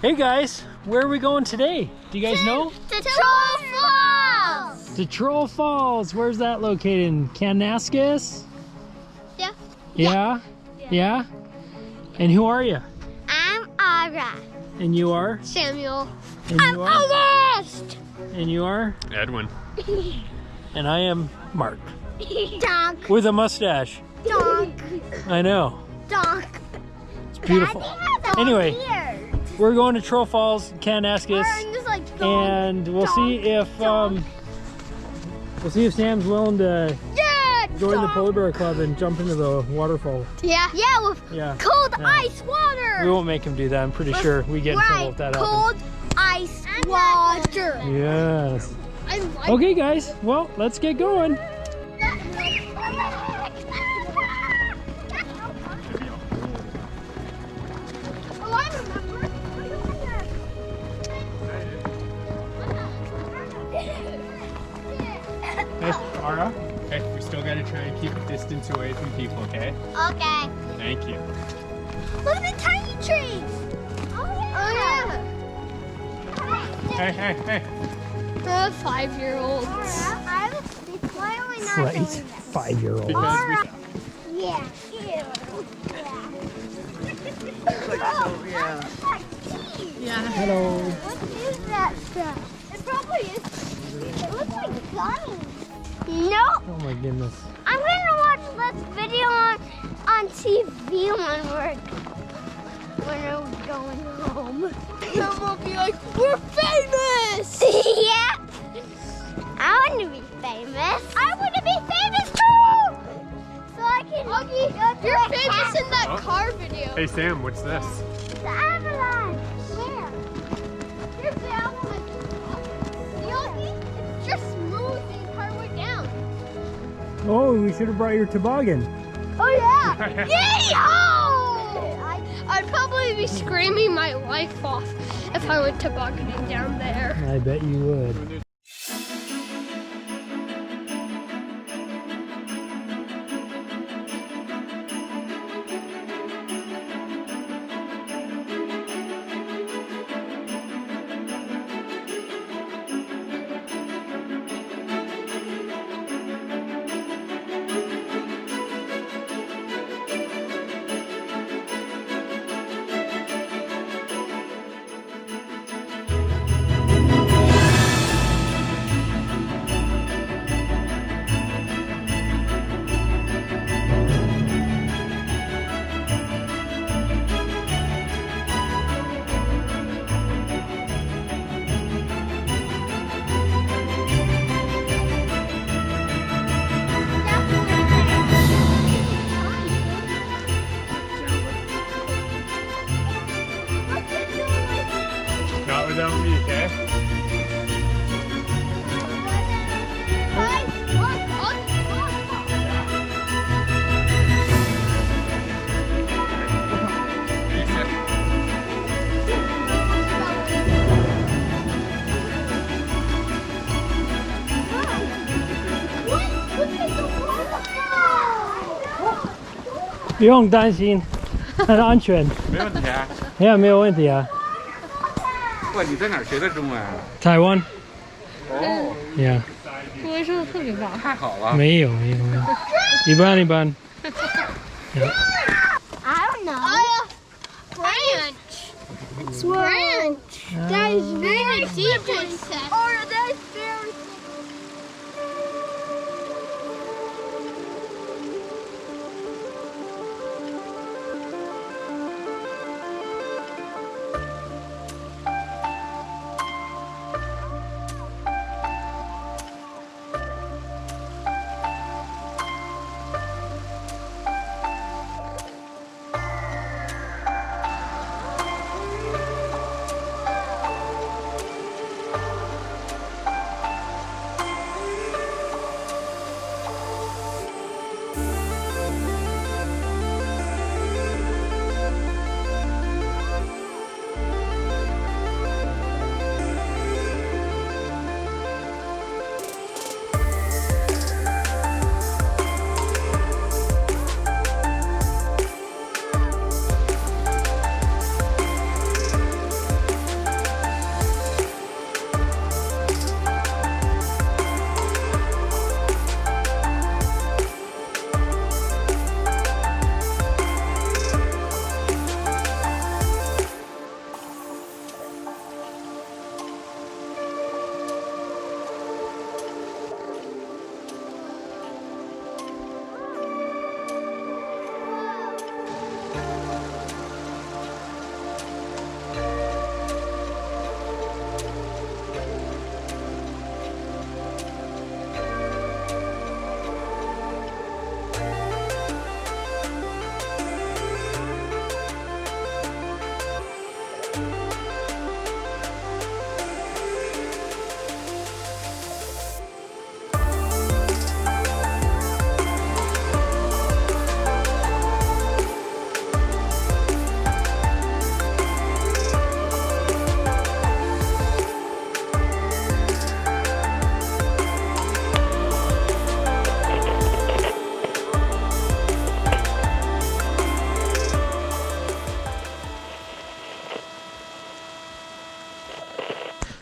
Hey guys, where are we going today? Do you guys know? To Troll Falls! To Troll Falls. Where's that located? In Kananaskis? Yeah. Yeah? Yeah? And who are you? I'm Ara. And you are? Samuel. And you are? August! And you are? Edwin. And I am Mark. Donk. With a mustache. Donk. I know. Donk. It's beautiful. Anyway, we're going to Troll Falls, Kananaskis, and we'll see if Sam's willing to join the Polar Bear Club and jump into the waterfall. Yeah. Yeah, with cold ice water. We won't make him do that. I'm pretty sure we get in trouble if that cold ice water. Yes. Okay, guys. Well, let's get going. Hey, Ara. Okay, we still gotta try and keep a distance away from people, okay? Okay. Thank you. Look at the tiny trees. Oh yeah. Hey, hey, hey. 5-year-olds. Why are we not Right. doing 5-year-old. Because we Yeah. Ew. Yeah. Hello. What is that stuff? It probably is. It looks like gummies. Nope. Oh my goodness. I'm gonna watch this video on TV when we're going home. And we'll be like, we're famous! Yeah. I want to be famous. I want to be famous too! So I can you're famous in that car video. Hey, Sam, what's this? The avalanche. Where? Here's the avalanche. Yogi, it's just smooth the entire way down. Oh, we should have brought your toboggan. Oh yeah! Yay-ho! I'd probably be screaming my life off if I went tobogganing down there. I bet you would. Not without me, okay? Look at the waterfall! 不用担心，很安全。没问题啊！没有问题啊。哇，你在哪儿学的中文啊？台湾。哦， Yeah。中文说的特别棒。太好了！没有，一般。Yeah. I don't know. Ranch. It's ranch. That is very deep. Oh, that is very.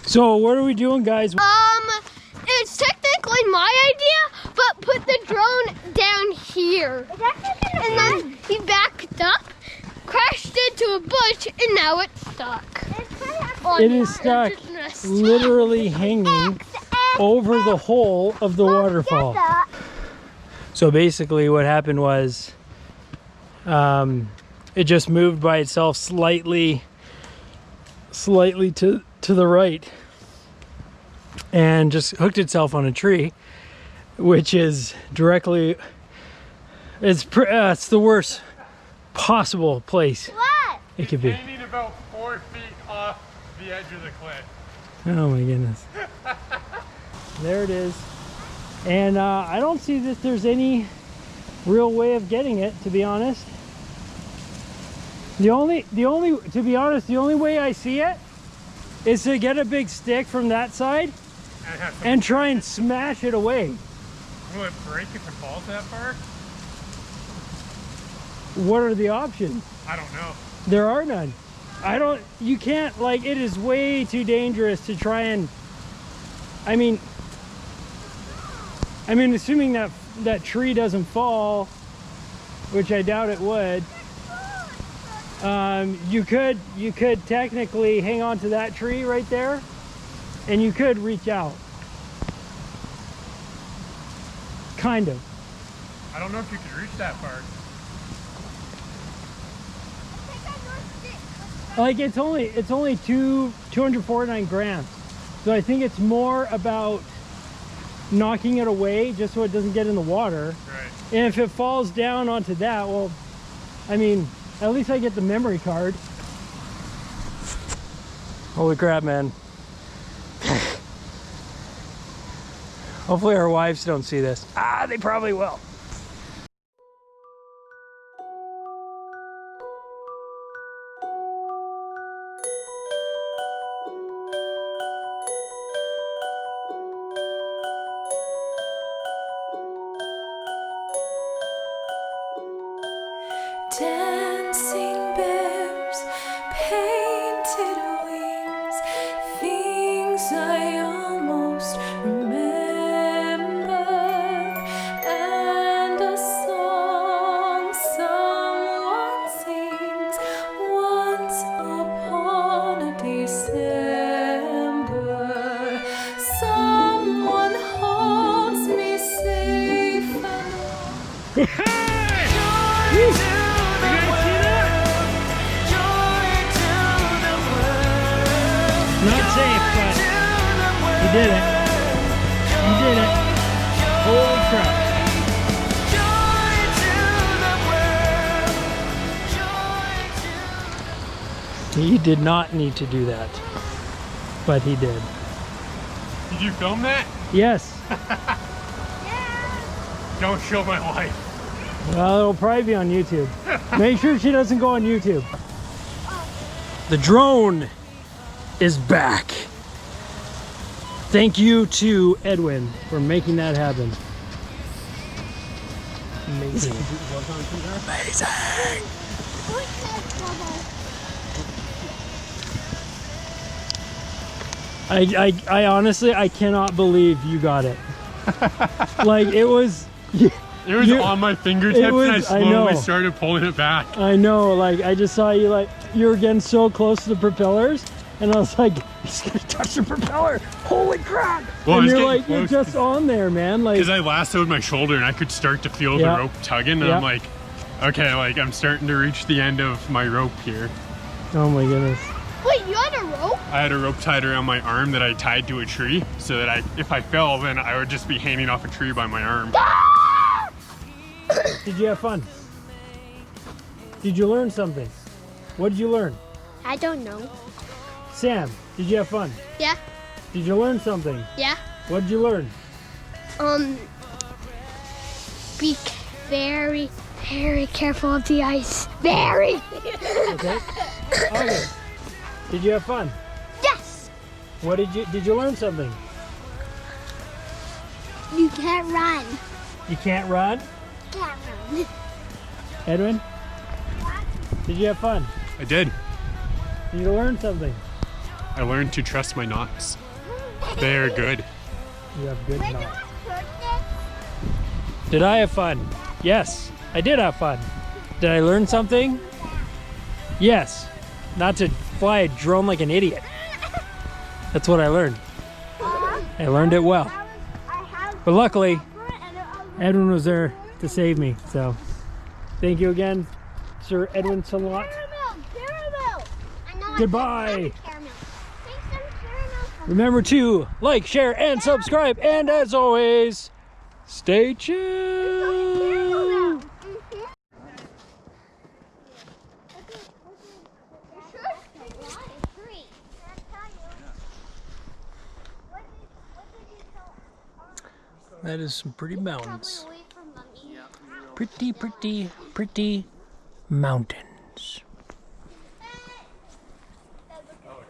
So what are we doing, guys? It's technically my idea, but put the drone down here. And then he backed up, crashed into a bush, and now it's stuck. It is stuck, literally hanging over the hole of the waterfall. So basically what happened was it just moved by itself slightly to the right and just hooked itself on a tree, which is directly, it's the worst possible place it could be. Hanging about 4 feet off the edge of the cliff. Oh my goodness. There it is. And I don't see that there's any real way of getting it, to be honest. The only way I see it is to get a big stick from that side and try and smash it away. Will it break if it falls that far? What are the options? I don't know. There are none. You can't, like, it is way too dangerous to try and, I mean, assuming that tree doesn't fall, which I doubt it would, you could technically hang on to that tree right there, and you could reach out. Kind of. I don't know if you could reach that far. Like, it's only 249 grams. So I think it's more about knocking it away just so it doesn't get in the water. Right. And if it falls down onto that, well, I mean, at least I get the memory card. Holy crap, man. Hopefully our wives don't see this. They probably will. Dancing bears, painted wings, things I almost remember, and a song someone sings once upon a December. Someone holds me safe and Not safe, but he did it. He did it. Holy crap. He did not need to do that, but he did. Did you film that? Yes. Don't show my wife. Well, it'll probably be on YouTube. Make sure she doesn't go on YouTube. The drone is back. Thank you to Edwin for making that happen. Amazing. Amazing. I honestly, I cannot believe you got it. Like, it was... It was on my fingertips and I slowly know. started pulling it back. I know, like, I just saw you, like, you were getting so close to the propellers, and I was like, he's gonna touch the propeller. Holy crap! Well, and you're like, you're just on there, man. Like, because I lassoed my shoulder and I could start to feel the rope tugging, and I'm like, okay, like, I'm starting to reach the end of my rope here. Oh my goodness. Wait, you had a rope? I had a rope tied around my arm that I tied to a tree so that if I fell, then I would just be hanging off a tree by my arm. Did you have fun? Did you learn something? What did you learn? I don't know. Sam, did you have fun? Yeah. Did you learn something? Yeah. What did you learn? Be very, very careful of the ice. Very. Okay. Okay. Did you have fun? Yes. What did you learn something? You can't run. You can't run? Can't run. Edwin? Did you have fun? I did. Did you learn something? I learned to trust my knots. They're good. You have good We're doing knowledge. picnics. Did I have fun? Yes, I did have fun. Did I learn something? Yes. Not to fly a drone like an idiot. That's what I learned. I learned it well. But luckily, Edwin was there to save me. So thank you again, Sir Edwin Salot. Goodbye. Remember to like, share, and subscribe. And as always, stay tuned. That is some pretty mountains. Pretty, pretty, pretty mountains.